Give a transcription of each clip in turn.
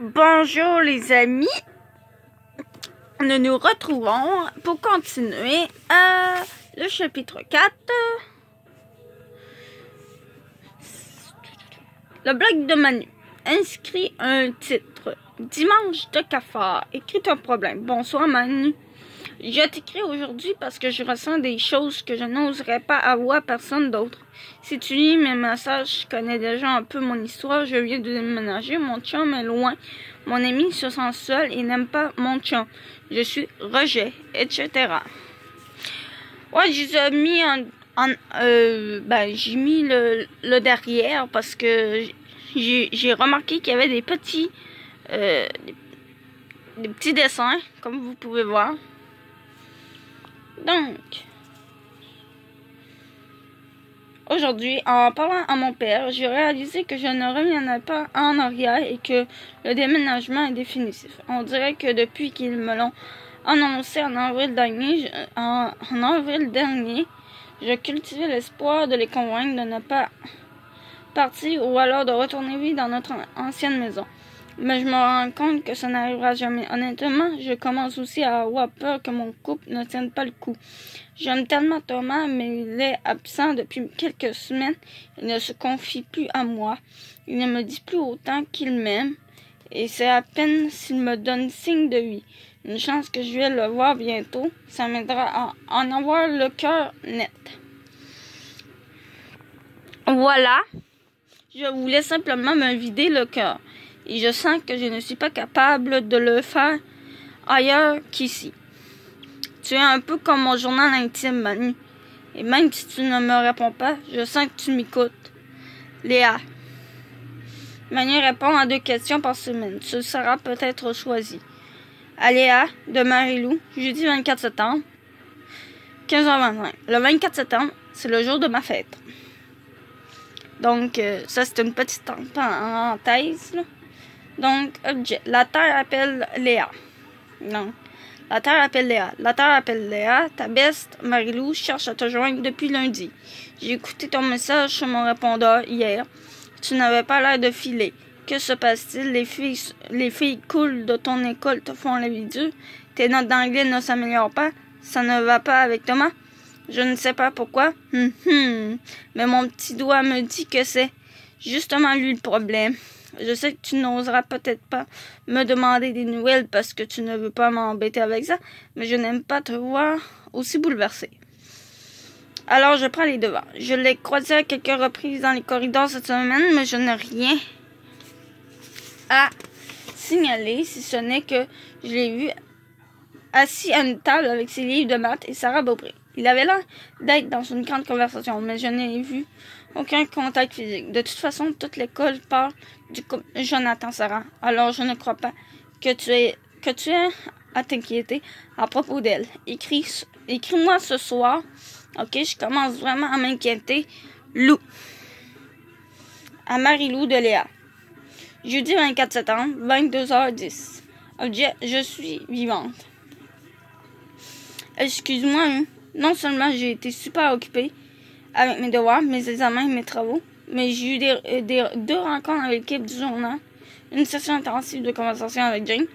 Bonjour les amis, nous nous retrouvons pour continuer le chapitre 4. Le blog de Manu. Inscrit un titre. Dimanche de cafard. Écrit un problème. Bonsoir Manu. Je t'écris aujourd'hui parce que je ressens des choses que je n'oserais pas avouer à personne d'autre. Si tu lis mes messages, je connais déjà un peu mon histoire. Je viens de déménager. Mon chum est loin. Mon ami se sent seul et n'aime pas mon chum. Je suis rejet, etc. Ouais, j'ai mis j'ai mis le derrière parce que j'ai remarqué qu'il y avait des petits dessins, comme vous pouvez voir. Donc, aujourd'hui, en parlant à mon père, j'ai réalisé que je ne reviendrai pas en arrière et que le déménagement est définitif. On dirait que depuis qu'ils me l'ont annoncé en avril dernier, je cultivais l'espoir de les convaincre de ne pas partir ou alors de retourner vivre dans notre ancienne maison. Mais je me rends compte que ça n'arrivera jamais. Honnêtement, je commence aussi à avoir peur que mon couple ne tienne pas le coup. J'aime tellement Thomas, mais il est absent depuis quelques semaines. Il ne se confie plus à moi. Il ne me dit plus autant qu'il m'aime. Et c'est à peine s'il me donne signe de vie. Une chance que je vais le voir bientôt. Ça m'aidera à en avoir le cœur net. Voilà. Je voulais simplement me vider le cœur. Et je sens que je ne suis pas capable de le faire ailleurs qu'ici. Tu es un peu comme mon journal intime, Manu. Et même si tu ne me réponds pas, je sens que tu m'écoutes. Léa. Manu répond à 2 questions par semaine. Tu seras peut-être choisi. À Léa, de Marie-Lou, jeudi 24 septembre, 15h25. Le 24 septembre, c'est le jour de ma fête. Donc, ça, c'est une petite parenthèse, là. Donc, objet. La Terre appelle Léa. Non. La Terre appelle Léa. La Terre appelle Léa. Ta beste, Marie-Lou, cherche à te joindre depuis lundi. J'ai écouté ton message sur mon répondeur hier. Tu n'avais pas l'air de filer. Que se passe-t-il? Les filles cool de ton école te font la vie dure. Tes notes d'anglais ne s'améliorent pas. Ça ne va pas avec Thomas? Je ne sais pas pourquoi. Mais mon petit doigt me dit que c'est justement lui le problème. Je sais que tu n'oseras peut-être pas me demander des nouvelles parce que tu ne veux pas m'embêter avec ça, mais je n'aime pas te voir aussi bouleversée. Alors je prends les devants. Je l'ai croisé à quelques reprises dans les corridors cette semaine, mais je n'ai rien à signaler, si ce n'est que je l'ai vu assis à une table avec ses livres de maths et Sarah Beaupré. Il avait l'air d'être dans une grande conversation, mais je n'ai vu aucun contact physique. De toute façon, toute l'école parle du couple Jonathan-Sarah. Alors, je ne crois pas que tu aies à t'inquiéter à propos d'elle. Écris-moi ce soir. Ok, je commence vraiment à m'inquiéter. Lou. À Marie-Lou de Léa. Jeudi 24 septembre, 22h10. Objet, je suis vivante. Excuse-moi, hein. Non seulement j'ai été super occupée avec mes devoirs, mes examens et mes travaux, mais j'ai eu 2 rencontres avec l'équipe du journal, une session intensive de conversation avec Jane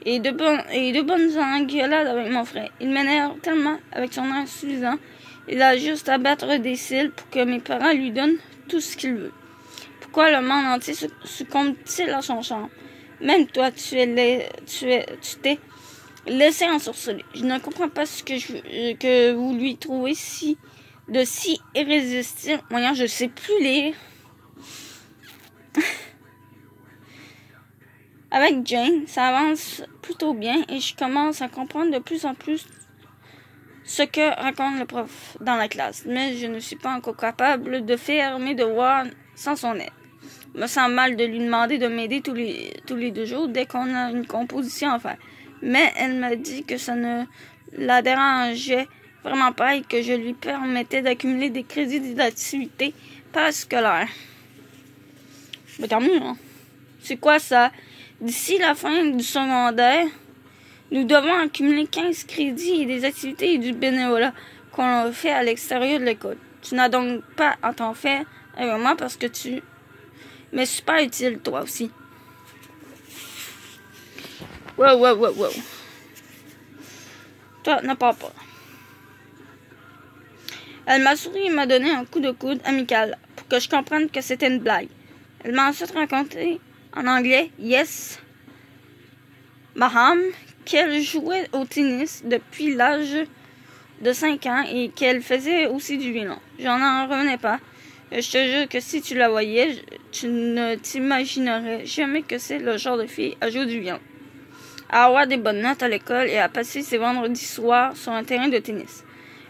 et de bonnes engueulades avec mon frère. Il m'énerve tellement avec son air suffisant. Il a juste à battre des cils pour que mes parents lui donnent tout ce qu'il veut. Pourquoi le monde entier succombe-t-il à son charme? Même toi, tu t'es laissé en sursaut. Je ne comprends pas ce que vous lui trouvez si irrésistible. Voyons, je sais plus lire. Avec Jane, ça avance plutôt bien et je commence à comprendre de plus en plus ce que raconte le prof dans la classe. Mais je ne suis pas encore capable de faire mes devoirs sans son aide. Je me sens mal de lui demander de m'aider tous les 2 jours dès qu'on a une composition à faire. Mais elle m'a dit que ça ne la dérangeait vraiment pas et que je lui permettais d'accumuler des crédits d'activité parascolaire. Mais tant mieux, hein? C'est quoi ça? D'ici la fin du secondaire, nous devons accumuler 15 crédits et des activités et du bénévolat qu'on fait à l'extérieur de l'école. Tu n'as donc pas à t'en faire avec moi parce que tu m'es super utile, toi aussi. Wow. Toi, ne parle pas. Elle m'a souri et m'a donné un coup de coude amical pour que je comprenne que c'était une blague. Elle m'a ensuite raconté en anglais, yes, Maham, qu'elle jouait au tennis depuis l'âge de 5 ans et qu'elle faisait aussi du violon. J'en revenais pas. Je te jure que si tu la voyais, tu ne t'imaginerais jamais que c'est le genre de fille à jouer du violon, à avoir des bonnes notes à l'école et à passer ses vendredis soirs sur un terrain de tennis.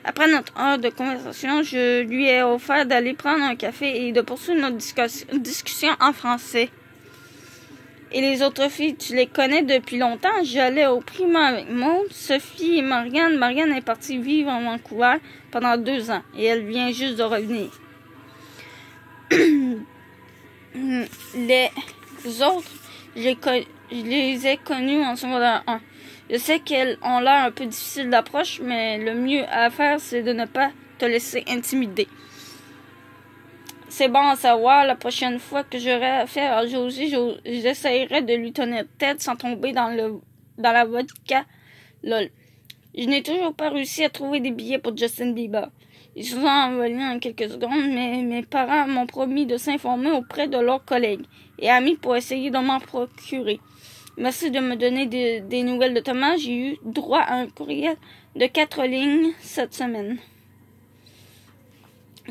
Après notre heure de conversation, je lui ai offert d'aller prendre un café et de poursuivre notre discussion en français. Et les autres filles, tu les connais depuis longtemps. J'allais au primaire avec Maud, Sophie et Marianne. Marianne est partie vivre en Vancouver pendant 2 ans et elle vient juste de revenir. Les autres, je les ai connus en secondaire 1. Je sais qu'elles ont l'air un peu difficiles d'approche, mais le mieux à faire, c'est de ne pas te laisser intimider. C'est bon à savoir, la prochaine fois que j'aurai affaire à Josie, j'essaierai de lui tenir tête sans tomber dans la vodka. Lol. Je n'ai toujours pas réussi à trouver des billets pour Justin Bieber. Ils se sont envolés en quelques secondes, mais mes parents m'ont promis de s'informer auprès de leurs collègues et amis pour essayer de m'en procurer. Merci de me donner des nouvelles de Thomas. J'ai eu droit à un courriel de 4 lignes cette semaine.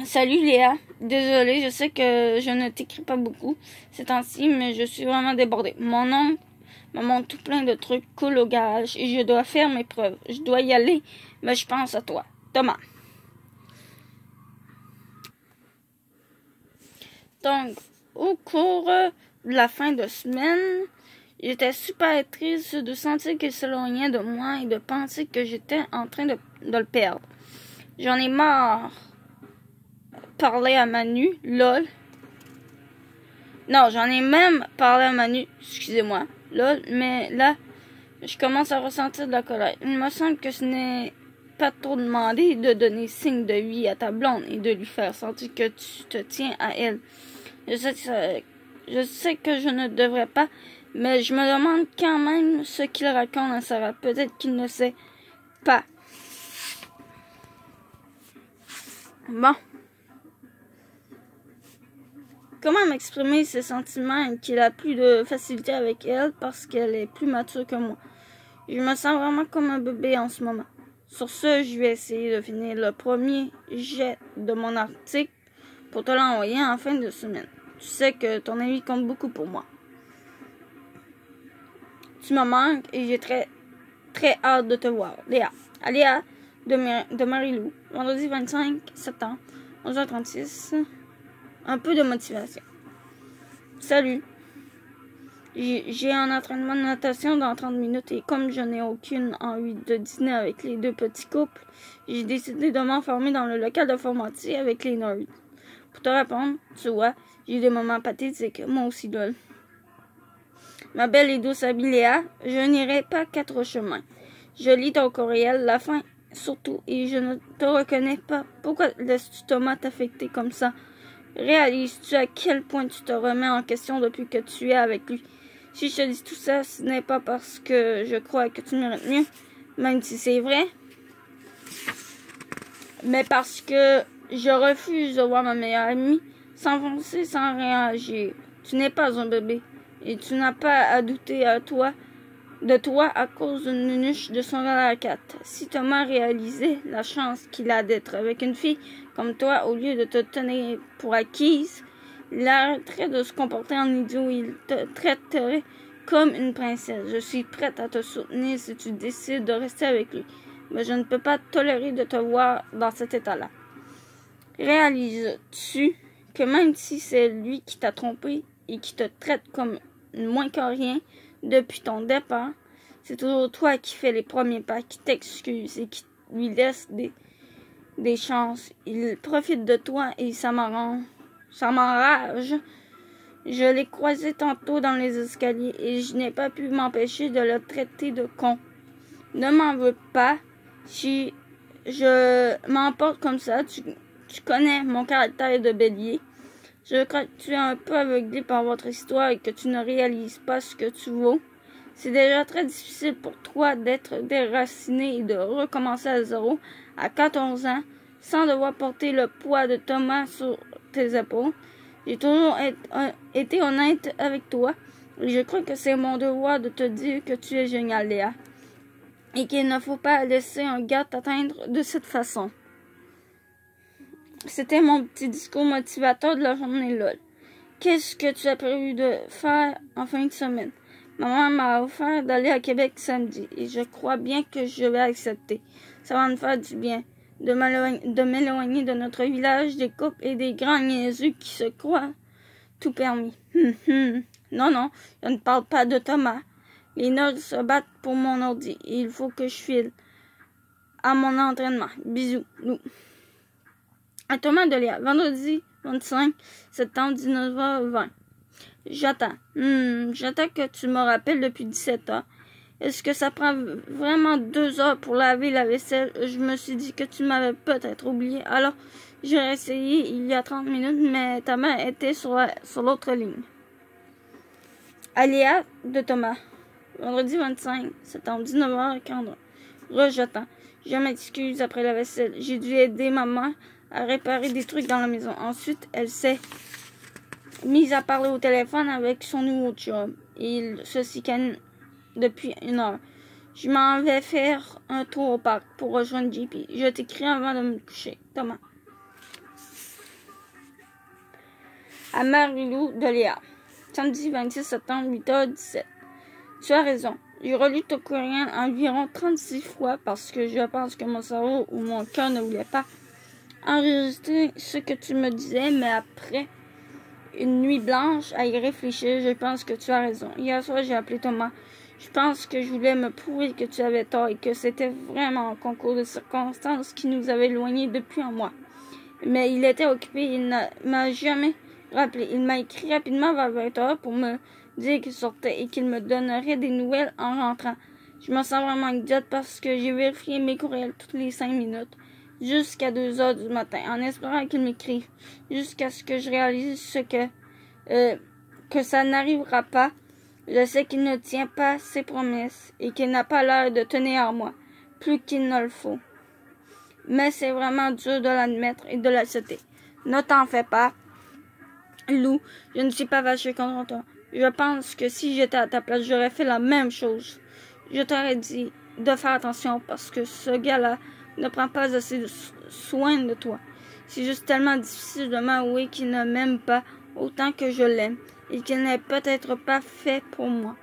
Salut Léa. Désolée, je sais que je ne t'écris pas beaucoup ces temps-ci, mais je suis vraiment débordée. Mon oncle me montre tout plein de trucs cool au garage et je dois faire mes preuves. Je dois y aller, mais je pense à toi. Thomas. Donc, au cours de la fin de semaine, j'étais super triste de sentir qu'il s'éloignait de moi et de penser que j'étais en train de le perdre. J'en ai marre parler à Manu, lol. Non, j'en ai même parlé à Manu, excusez-moi, lol, mais là, je commence à ressentir de la colère. Il me semble que ce n'est pas trop demandé de donner signe de vie à ta blonde et de lui faire sentir que tu te tiens à elle. Je sais que je ne devrais pas, mais je me demande quand même ce qu'il raconte à Sarah. Peut-être qu'il ne sait pas. Bon. Comment m'exprimer ses sentiments et qu'il a plus de facilité avec elle parce qu'elle est plus mature que moi. Je me sens vraiment comme un bébé en ce moment. Sur ce, je vais essayer de finir le premier jet de mon article pour te l'envoyer en fin de semaine. Tu sais que ton avis compte beaucoup pour moi. Tu me manques et j'ai très, très hâte de te voir. Léa. À Léa de Marie-Lou. Vendredi 25 septembre, 11h36. Un peu de motivation. Salut. J'ai un entraînement de natation dans 30 minutes et comme je n'ai aucune envie de dîner avec les 2 petits couples, j'ai décidé de m'enfermer dans le local de formation avec les nerds. Pour te répondre, tu vois, j'ai des moments pathétiques, moi aussi lol. Ma belle et douce amie Léa, je n'irai pas 4 chemins. Je lis ton courriel, la fin surtout, et je ne te reconnais pas. Pourquoi laisses-tu Thomas t'affecter comme ça? Réalises-tu à quel point tu te remets en question depuis que tu es avec lui? Si je te dis tout ça, ce n'est pas parce que je crois que tu mérites mieux, même si c'est vrai, mais parce que je refuse de voir ma meilleure amie s'enfoncer sans réagir. Tu n'es pas un bébé et tu n'as pas à douter de toi à cause d'une nunuche de son secondaire 4. Si Thomas réalisait la chance qu'il a d'être avec une fille comme toi, au lieu de te tenir pour acquise, il arrêterait de se comporter en idiot et il te traiterait comme une princesse. Je suis prête à te soutenir si tu décides de rester avec lui, mais je ne peux pas tolérer de te voir dans cet état-là. Réalises-tu que même si c'est lui qui t'a trompé et qui te traite comme moins que rien depuis ton départ, c'est toujours toi qui fais les premiers pas, qui t'excuse et qui lui laisse des chances. Il profite de toi et ça m'enrage. Je l'ai croisé tantôt dans les escaliers et je n'ai pas pu m'empêcher de le traiter de con. Ne m'en veux pas si je m'emporte comme ça. Tu connais mon caractère de bélier. Je crois que tu es un peu aveuglé par votre histoire et que tu ne réalises pas ce que tu vaux. C'est déjà très difficile pour toi d'être déraciné et de recommencer à zéro à 14 ans sans devoir porter le poids de Thomas sur tes épaules. J'ai toujours été honnête avec toi et je crois que c'est mon devoir de te dire que tu es génial, Léa, et qu'il ne faut pas laisser un gars t'atteindre de cette façon. C'était mon petit discours motivateur de la journée LOL. Qu'est-ce que tu as prévu de faire en fin de semaine? Maman m'a offert d'aller à Québec samedi et je crois bien que je vais accepter. Ça va me faire du bien de m'éloigner de notre village, des couples et des grands niaiseux qui se croient tout permis. Non, non, je ne parle pas de Thomas. Les nerds se battent pour mon ordi et il faut que je file à mon entraînement. Bisous, Lou. À Thomas de Léa, vendredi 25 septembre 19h20. J'attends. J'attends que tu me rappelles depuis 17 heures. Est-ce que ça prend vraiment 2 heures pour laver la vaisselle? Je me suis dit que tu m'avais peut-être oublié. Alors, j'ai essayé il y a 30 minutes, mais ta main était sur l'autre ligne. À Léa de Thomas. Vendredi 25 septembre 19h41. J'attends. Je m'excuse après la vaisselle. J'ai dû aider maman à réparer des trucs dans la maison. Ensuite, elle s'est mise à parler au téléphone avec son nouveau chum. Il se chicane depuis 1 heure. Je m'en vais faire un tour au parc pour rejoindre JP. Je t'écris avant de me coucher. Thomas. À Marie-Lou de Léa. Samedi 26 septembre, 8h17. Tu as raison. J'ai relu ton courriel environ 36 fois parce que je pense que mon cerveau ou mon cœur ne voulait pas enregistrer ce que tu me disais, mais après une nuit blanche à y réfléchir, je pense que tu as raison. Hier soir, j'ai appelé Thomas. Je pense que je voulais me prouver que tu avais tort et que c'était vraiment un concours de circonstances qui nous avait éloignés depuis un mois. Mais il était occupé, il ne m'a jamais rappelé. Il m'a écrit rapidement vers 20h pour me dire qu'il sortait et qu'il me donnerait des nouvelles en rentrant. Je me sens vraiment idiote parce que j'ai vérifié mes courriels toutes les 5 minutes jusqu'à 2h du matin en espérant qu'il m'écrive jusqu'à ce que je réalise que ça n'arrivera pas. Je sais qu'il ne tient pas ses promesses et qu'il n'a pas l'air de tenir à moi plus qu'il ne le faut. Mais c'est vraiment dur de l'admettre et de l'accepter. Ne t'en fais pas, Lou. Je ne suis pas fâchée contre toi. Je pense que si j'étais à ta place, j'aurais fait la même chose. Je t'aurais dit de faire attention parce que ce gars-là ne prend pas assez soin de toi. C'est juste tellement difficile de m'avouer qu'il ne m'aime pas autant que je l'aime et qu'il n'est peut-être pas fait pour moi.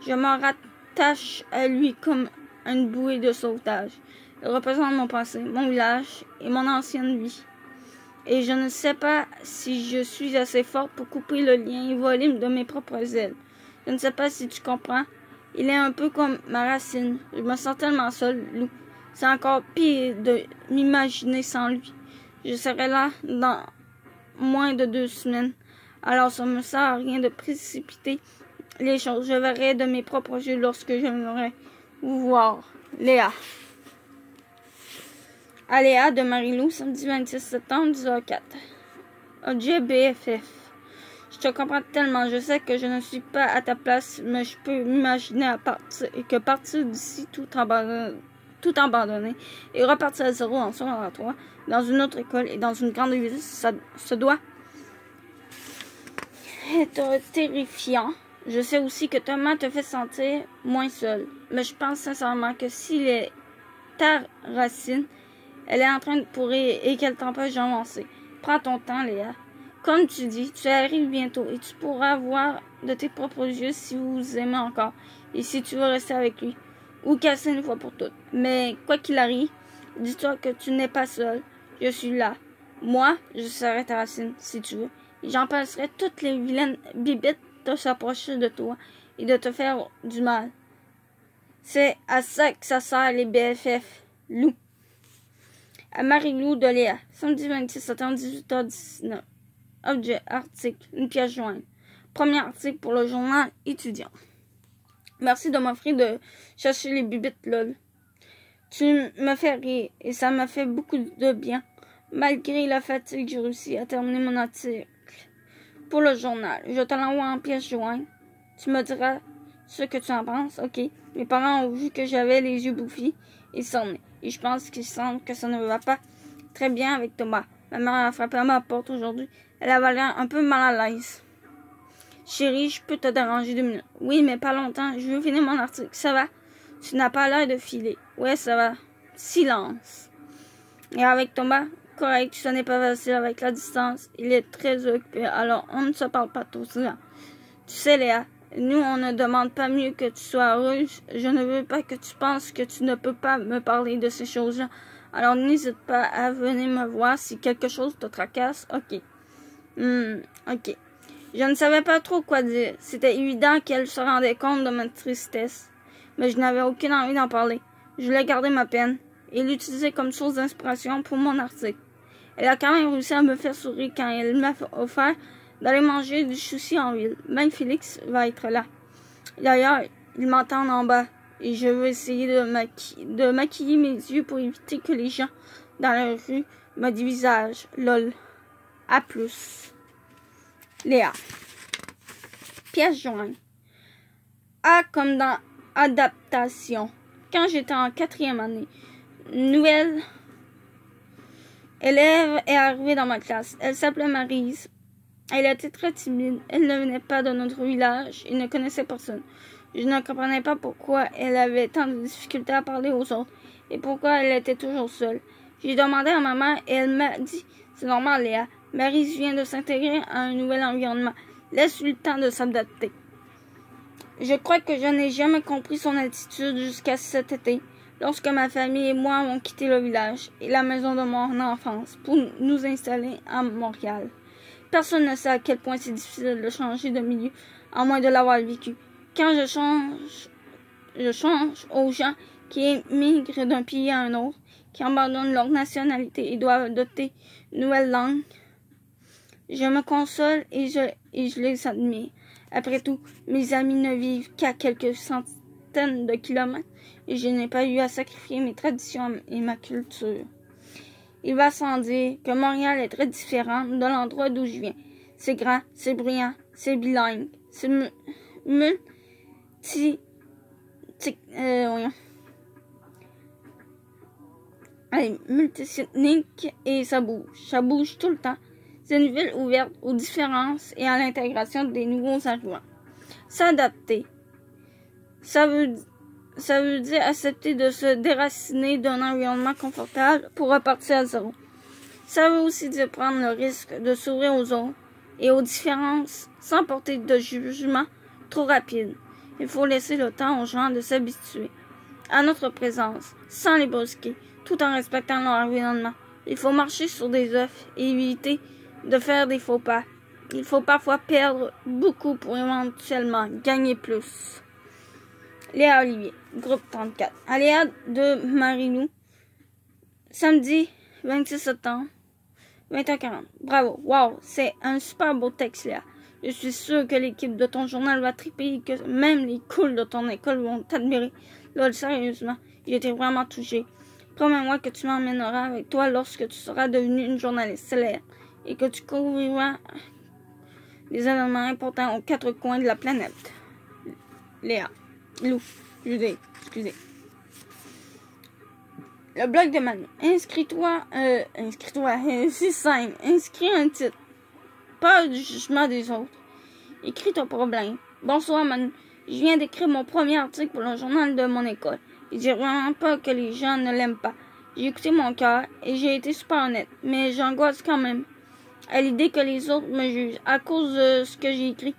Je me rattache à lui comme une bouée de sauvetage. Il représente mon passé, mon village et mon ancienne vie. Et je ne sais pas si je suis assez forte pour couper le lien et voler de mes propres ailes. Je ne sais pas si tu comprends. Il est un peu comme ma racine. Je me sens tellement seule, Lou. C'est encore pire de m'imaginer sans lui. Je serai là dans moins de 2 semaines. Alors ça me sert à rien de précipiter les choses. Je verrai de mes propres yeux lorsque j'aimerais vous voir. Léa. À Léa de Marie-Lou, samedi 26 septembre, 10h04. Objet BFF. Je te comprends tellement. Je sais que je ne suis pas à ta place, mais je peux m'imaginer partir d'ici tout abandonné et repartir à zéro en secondaire 3, dans une autre école et dans une grande ville, ça doit être terrifiant. Je sais aussi que Thomas te fait sentir moins seul, mais je pense sincèrement que s'il est ta racine, elle est en train de pourrir et qu'elle t'empêche d'avancer. Prends ton temps, Léa. Comme tu dis, tu arrives bientôt et tu pourras voir de tes propres yeux si vous vous aimez encore et si tu veux rester avec lui ou casser une fois pour toutes. Mais quoi qu'il arrive, dis-toi que tu n'es pas seul. Je suis là. Moi, je serai ta racine si tu veux. Et j'empêcherai toutes les vilaines bibittes de s'approcher de toi et de te faire du mal. C'est à ça que ça sert les BFF, Lou. À Marie-Lou de Léa, samedi 26 septembre, 18h19. Objet, article, une pièce jointe. Premier article pour le journal étudiant. Merci de m'offrir de chercher les bibittes, lol. Tu me fais rire et ça m'a fait beaucoup de bien. Malgré la fatigue, j'ai réussi à terminer mon article pour le journal. Je te l'envoie en pièce jointe. Tu me diras ce que tu en penses, ok. Mes parents ont vu que j'avais les yeux bouffis et cernés. Et je pense qu'ils sentent que ça ne va pas très bien avec Thomas. Ma mère a frappé à ma porte aujourd'hui. Elle avait l'air un peu mal à l'aise. Chérie, je peux te déranger 2 minutes. Oui, mais pas longtemps. Je veux finir mon article. Ça va? Tu n'as pas l'air de filer. Ouais, ça va. Silence. Et avec Thomas, correct, ce n'est pas facile avec la distance. Il est très occupé, alors on ne se parle pas tout souvent. Tu sais, Léa, nous, on ne demande pas mieux que tu sois heureuse. Je ne veux pas que tu penses que tu ne peux pas me parler de ces choses-là. Alors n'hésite pas à venir me voir si quelque chose te tracasse. Ok. Ok. Je ne savais pas trop quoi dire. C'était évident qu'elle se rendait compte de ma tristesse. Mais je n'avais aucune envie d'en parler. Je voulais garder ma peine et l'utiliser comme source d'inspiration pour mon article. Elle a quand même réussi à me faire sourire quand elle m'a offert d'aller manger du sushi en ville. Même Félix va être là. D'ailleurs, il m'entend en bas et je veux essayer de maquiller mes yeux pour éviter que les gens dans la rue me dévisagent. Lol. À plus. Léa. Pièce jointe. A comme dans adaptation. Quand j'étais en 4e année, une nouvelle élève est arrivée dans ma classe. Elle s'appelait Maryse. Elle était très timide. Elle ne venait pas de notre village et ne connaissait personne. Je ne comprenais pas pourquoi elle avait tant de difficultés à parler aux autres et pourquoi elle était toujours seule. J'ai demandé à ma mère et elle m'a dit « C'est normal, Léa. Maryse vient de s'intégrer à un nouvel environnement. Laisse-lui le temps de s'adapter. » Je crois que je n'ai jamais compris son attitude jusqu'à cet été, lorsque ma famille et moi avons quitté le village et la maison de mon enfance pour nous installer à Montréal. Personne ne sait à quel point c'est difficile de changer de milieu, à moins de l'avoir vécu. Quand je change aux gens qui émigrent d'un pays à un autre, qui abandonnent leur nationalité et doivent adopter une nouvelle langue, je me console et je les admire. Après tout, mes amis ne vivent qu'à quelques centaines de kilomètres et je n'ai pas eu à sacrifier mes traditions et ma culture. Il va sans dire que Montréal est très différent de l'endroit d'où je viens. C'est grand, c'est bruyant, c'est bilingue, c'est multiethnique et ça bouge tout le temps. C'est une ville ouverte aux différences et à l'intégration des nouveaux arrivants. S'adapter. Ça veut dire accepter de se déraciner d'un environnement confortable pour repartir à zéro. Ça veut aussi dire prendre le risque de s'ouvrir aux autres et aux différences sans porter de jugement trop rapide. Il faut laisser le temps aux gens de s'habituer à notre présence, sans les brusquer, tout en respectant leur environnement. Il faut marcher sur des œufs et éviter de faire des faux pas. Il faut parfois perdre beaucoup pour éventuellement gagner plus. Léa Olivier, groupe 34. Aléa de Marilou, samedi 26 septembre, 21h40. Bravo, wow, c'est un super beau texte, Léa. Je suis sûre que l'équipe de ton journal va triper et que même les cools de ton école vont t'admirer. Lol, sérieusement, j'étais vraiment touchée. Promets-moi que tu m'emmèneras avec toi lorsque tu seras devenue une journaliste célèbre et que tu couvriras des événements importants aux 4 coins de la planète. Léa. Lou. Judée. Excusez. Le blog de Manu. Inscris-toi. C'est simple. Inscris un titre. Pas du jugement des autres. Écris ton problème. Bonsoir Manu. Je viens d'écrire mon premier article pour le journal de mon école. Je dis vraiment pas que les gens ne l'aiment pas. J'ai écouté mon cœur et j'ai été super honnête. Mais j'angoisse quand même à l'idée que les autres me jugent à cause de ce que j'ai écrit.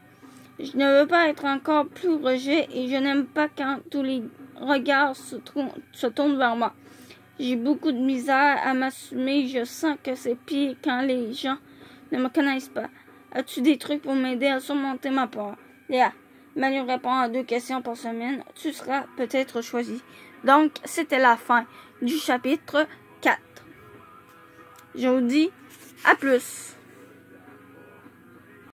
Je ne veux pas être encore plus rejet et je n'aime pas quand tous les regards se tournent vers moi. J'ai beaucoup de misère à m'assumer. Je sens que c'est pire quand les gens ne me connaissent pas. As-tu des trucs pour m'aider à surmonter ma peur? Léa. Manu répond à 2 questions par semaine. Tu seras peut-être choisi. Donc, c'était la fin du chapitre 4. Je vous dis à plus.